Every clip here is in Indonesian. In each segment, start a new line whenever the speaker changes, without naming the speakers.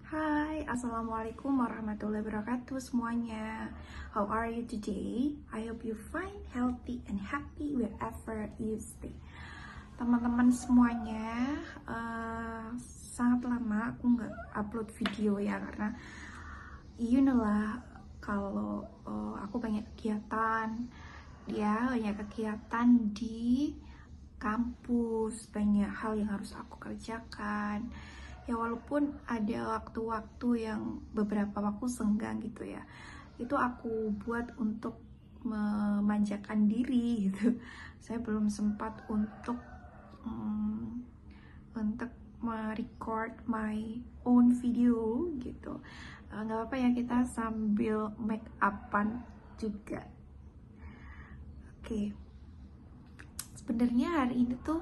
Hai, Assalamualaikum warahmatullahi wabarakatuh semuanya. How are you today? I hope you fine, healthy, and happy wherever you stay. Teman-teman semuanya, sangat lama aku nggak upload video ya, karena you know lah, kalau aku banyak kegiatan, banyak kegiatan di kampus, banyak hal yang harus aku kerjakan. Ya walaupun ada waktu-waktu yang beberapa waktu senggang gitu ya, itu aku buat untuk memanjakan diri gitu. Saya belum sempat untuk merecord my own video gitu. Nggak apa-apa ya, kita sambil make upan juga. Oke. Sebenarnya hari ini tuh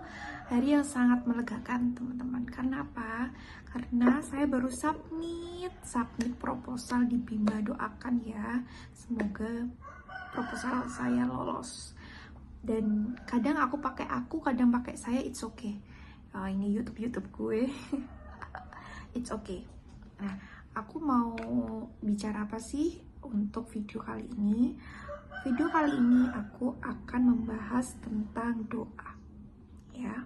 hari yang sangat melegakan teman-teman. Karena apa? Karena saya baru submit proposal di Bima. Doakan ya, semoga proposal saya lolos. Dan kadang kadang pakai saya, it's okay. Ini YouTube gue. It's okay. Nah, aku mau bicara apa sih untuk video kali ini? Video kali ini aku akan membahas tentang doa. Ya,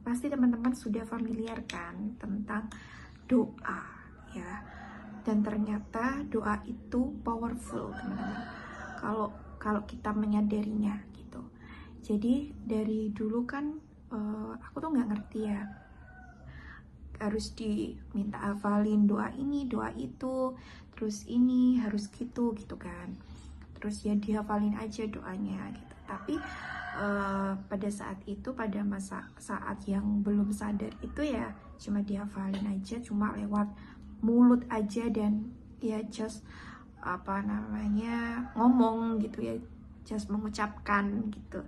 pasti teman-teman sudah familiar kan tentang doa, ya. Dan ternyata doa itu powerful, teman-teman. Kalau kita menyadarinya gitu. Jadi dari dulu kan aku tuh nggak ngerti ya, harus diminta hafalin doa ini, doa itu, terus ini harus gitu kan. Terus ya dihafalin aja doanya gitu. Tapi pada saat itu, pada saat yang belum sadar itu ya cuma dihafalin aja, cuma lewat mulut aja, dan ya just ngomong gitu ya, just mengucapkan gitu.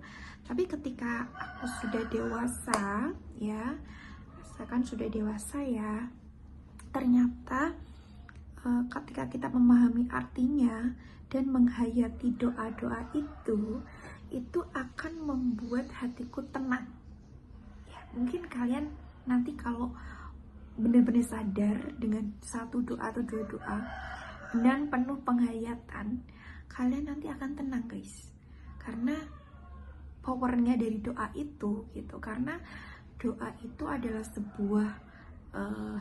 Tapi ketika aku sudah dewasa ya, saya kan sudah dewasa ya, ternyata ketika kita memahami artinya dan menghayati doa-doa itu akan membuat hatiku tenang. Ya, mungkin kalian nanti kalau benar-benar sadar dengan satu doa atau dua doa dan penuh penghayatan, kalian nanti akan tenang guys. Karena powernya dari doa itu gitu. Karena doa itu adalah sebuah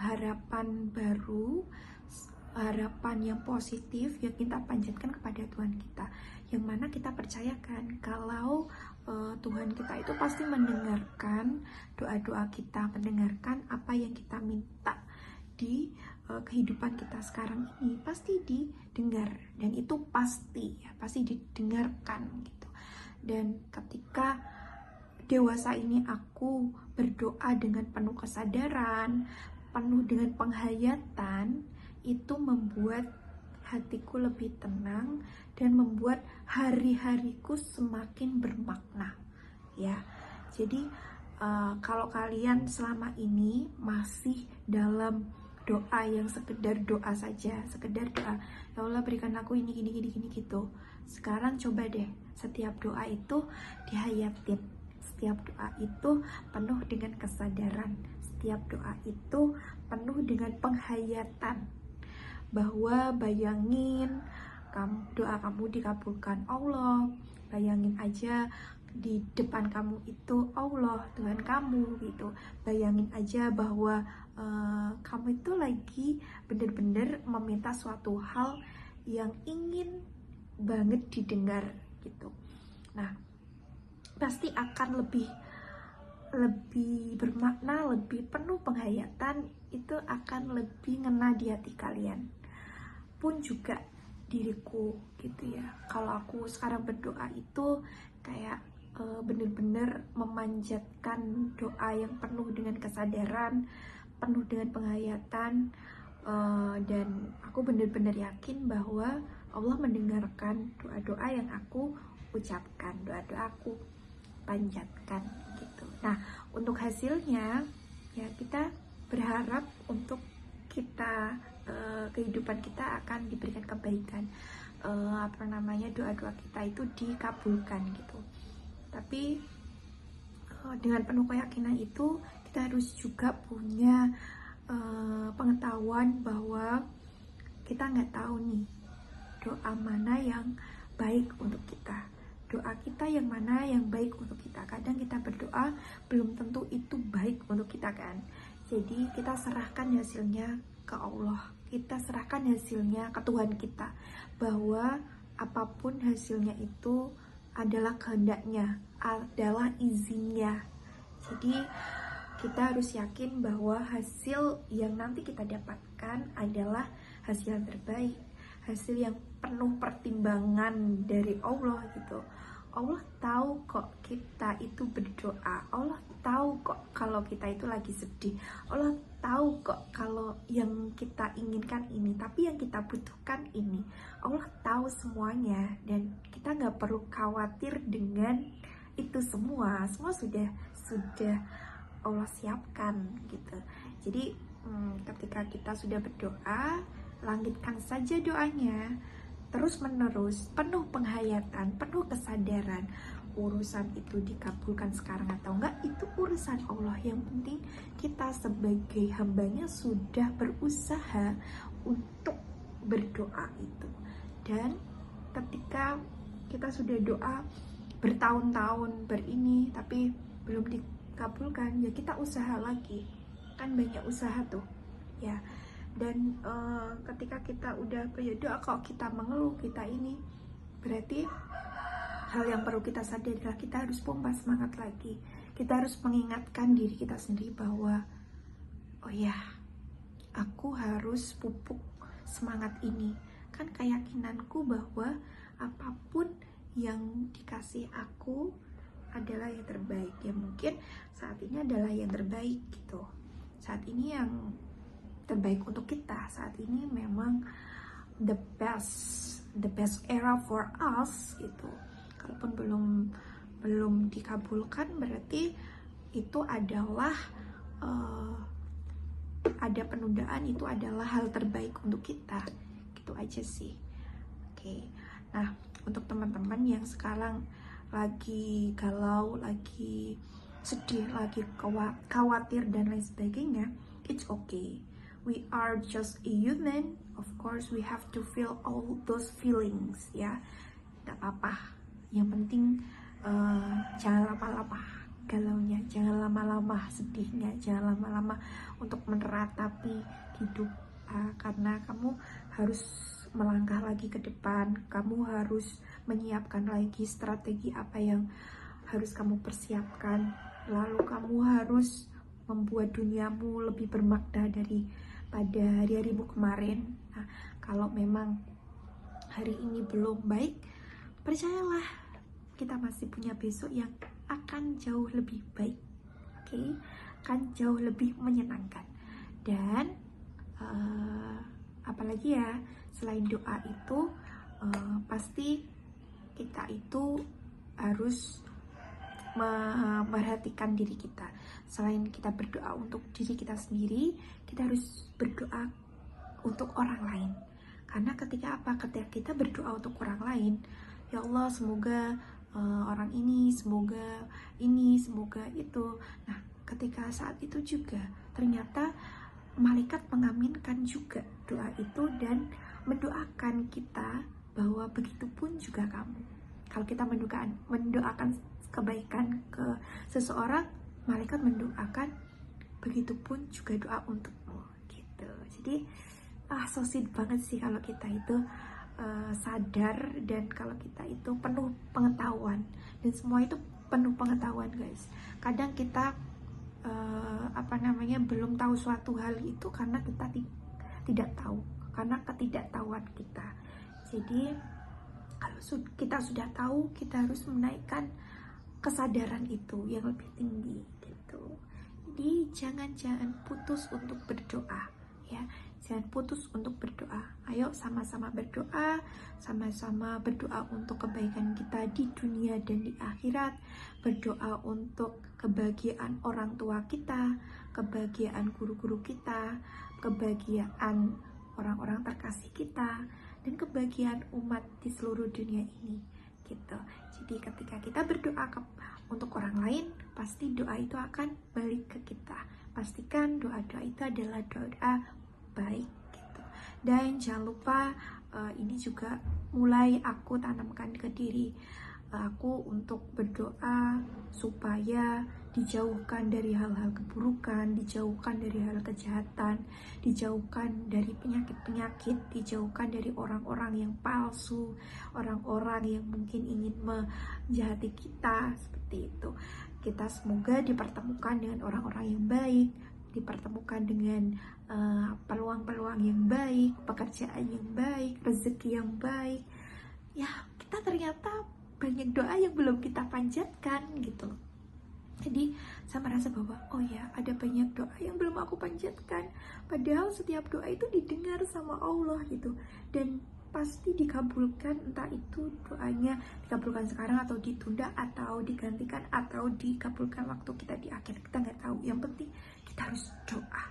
harapan baru, harapan yang positif yang kita panjatkan kepada Tuhan kita, yang mana kita percayakan kalau Tuhan kita itu pasti mendengarkan doa-doa kita, mendengarkan apa yang kita minta di kehidupan kita sekarang ini, pasti didengar, dan itu pasti ya, pasti didengarkan gitu. Dan ketika dewasa ini aku berdoa dengan penuh kesadaran, penuh dengan penghayatan, itu membuat hatiku lebih tenang dan membuat hari-hariku semakin bermakna ya. Jadi kalau kalian selama ini masih dalam doa yang sekedar doa saja, sekedar doa, ya Allah berikan aku ini gini gitu, sekarang coba deh setiap doa itu dihayatin, setiap doa itu penuh dengan kesadaran, setiap doa itu penuh dengan penghayatan, bahwa bayangin doa kamu dikabulkan Allah, bayangin aja di depan kamu itu Allah, Tuhan kamu gitu. Bayangin aja bahwa kamu itu lagi bener-bener meminta suatu hal yang ingin banget didengar gitu. Nah, pasti akan lebih bermakna, lebih penuh penghayatan, itu akan lebih ngena di hati kalian. Pun juga diriku gitu ya, kalau aku sekarang berdoa itu kayak bener-bener memanjatkan doa yang penuh dengan kesadaran, penuh dengan penghayatan, dan aku bener-bener yakin bahwa Allah mendengarkan doa-doa yang aku ucapkan, doa-doa aku panjatkan gitu. Nah, untuk hasilnya ya kita berharap untuk kita kehidupan kita akan diberikan kebaikan, doa-doa kita itu dikabulkan gitu. Tapi dengan penuh keyakinan itu kita harus juga punya pengetahuan pengetahuan bahwa kita nggak tahu nih doa mana yang baik untuk kita, doa kita yang mana yang baik untuk kita. Kadang kita berdoa belum tentu itu baik untuk kita kan. Jadi kita serahkan hasilnya ke Allah, kita serahkan hasilnya ke Tuhan kita, bahwa apapun hasilnya itu adalah kehendaknya, adalah izinnya. Jadi kita harus yakin bahwa hasil yang nanti kita dapatkan adalah hasil yang terbaik, hasil yang penuh pertimbangan dari Allah gitu. Allah tahu kok kita itu berdoa, Allah tahu kok kalau kita itu lagi sedih, Allah tahu kok kalau yang kita inginkan ini, tapi yang kita butuhkan ini. Allah tahu semuanya, dan kita nggak perlu khawatir dengan itu semua sudah Allah siapkan gitu. Jadi ketika kita sudah berdoa, langgitkan saja doanya terus menerus, penuh penghayatan, penuh kesadaran. Urusan itu dikabulkan sekarang atau enggak, itu urusan Allah. Yang penting kita sebagai hambanya sudah berusaha untuk berdoa itu. Dan ketika kita sudah doa bertahun-tahun berini tapi belum dikabulkan, ya kita usaha lagi, kan banyak usaha tuh ya. Dan ketika kita udah berdoa kok kita mengeluh, kita ini, berarti hal yang perlu kita sadari adalah kita harus pompa semangat lagi. Kita harus mengingatkan diri kita sendiri bahwa oh ya, aku harus pupuk semangat ini. Kan keyakinanku bahwa apapun yang dikasih aku adalah yang terbaik. Ya mungkin saat ini adalah yang terbaik gitu. Saat ini yang terbaik untuk kita. Saat ini memang the best era for us itu. Kalaupun belum dikabulkan, berarti itu adalah ada penundaan, itu adalah hal terbaik untuk kita. Gitu aja sih. Oke. Nah, untuk teman-teman yang sekarang lagi galau, lagi sedih, lagi khawatir dan lain sebagainya, it's okay. We are just a human. Of course, we have to feel all those feelings, ya. Gak apa-apa. Yang penting jangan lama-lama galaunya, jangan lama-lama sedihnya, jangan lama-lama untuk meneratapi hidup. Karena kamu harus melangkah lagi ke depan. Kamu harus menyiapkan lagi strategi apa yang harus kamu persiapkan. Lalu kamu harus membuat duniamu lebih bermakna pada hari-harimu kemarin. Nah, kalau memang hari ini belum baik, percayalah kita masih punya besok yang akan jauh lebih baik. Oke, akan jauh lebih menyenangkan. Dan apalagi ya, selain doa itu pasti kita itu harus memperhatikan diri kita. Selain kita berdoa untuk diri kita sendiri, kita harus berdoa untuk orang lain. Karena ketika kita berdoa untuk orang lain, ya Allah, semoga orang ini, semoga itu. Nah, ketika saat itu juga ternyata malaikat mengaminkan juga doa itu dan mendoakan kita bahwa begitupun juga kamu. Kalau kita mendoakan kebaikan ke seseorang, malaikat mendoakan begitupun juga doa untukmu gitu. Jadi so sweet banget sih kalau kita itu sadar, dan kalau kita itu penuh pengetahuan, dan semua itu penuh pengetahuan guys. Kadang kita belum tahu suatu hal itu karena kita tidak tahu, karena ketidaktahuan kita. Jadi kalau kita sudah tahu, kita harus menaikkan kesadaran itu yang lebih tinggi gitu. Jadi jangan putus untuk berdoa ya. Jangan putus untuk berdoa. Ayo sama-sama berdoa, sama-sama berdoa untuk kebaikan kita di dunia dan di akhirat. Berdoa untuk kebahagiaan orang tua kita, kebahagiaan guru-guru kita, kebahagiaan orang-orang terkasih kita, dan kebahagiaan umat di seluruh dunia ini gitu. Jadi ketika kita berdoa untuk orang lain, pasti doa itu akan balik ke kita. Pastikan doa-doa itu adalah doa baik gitu. Dan jangan lupa ini juga mulai aku tanamkan ke diri aku untuk berdoa supaya dijauhkan dari hal-hal keburukan, dijauhkan dari hal kejahatan, dijauhkan dari penyakit-penyakit, dijauhkan dari orang-orang yang palsu, orang-orang yang mungkin ingin menjahati kita, seperti itu. Kita semoga dipertemukan dengan orang-orang yang baik, dipertemukan dengan peluang-peluang yang baik, pekerjaan yang baik, rezeki yang baik. Ya, kita ternyata banyak doa yang belum kita panjatkan gitu. Jadi saya merasa bahwa oh ya, ada banyak doa yang belum aku panjatkan. Padahal setiap doa itu didengar sama Allah gitu. Dan pasti dikabulkan, entah itu doanya dikabulkan sekarang atau ditunda atau digantikan atau dikabulkan waktu kita di akhir, kita nggak tahu. Yang penting kita harus doa,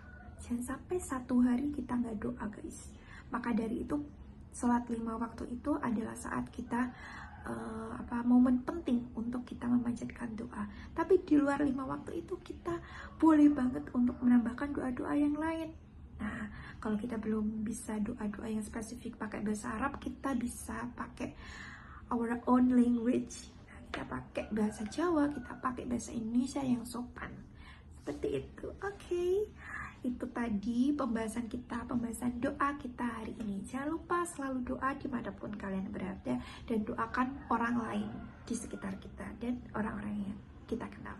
jangan sampai satu hari kita nggak doa guys. Maka dari itu sholat 5 waktu itu adalah saat kita momen penting untuk kita memanjatkan doa. Tapi di luar 5 waktu itu kita boleh banget untuk menambahkan doa-doa yang lain. Nah, kalau kita belum bisa doa-doa yang spesifik pakai bahasa Arab, kita bisa pakai our own language. Nah, kita pakai bahasa Jawa, kita pakai bahasa Indonesia yang sopan. Seperti itu. Oke. Itu tadi pembahasan doa kita hari ini. Jangan lupa selalu doa dimanapun kalian berada, dan doakan orang lain di sekitar kita dan orang-orang yang kita kenal.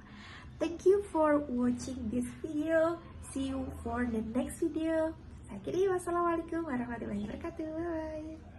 Thank you for watching this video. See you for the next video. Saya kira wassalamualaikum warahmatullahi wabarakatuh. Bye.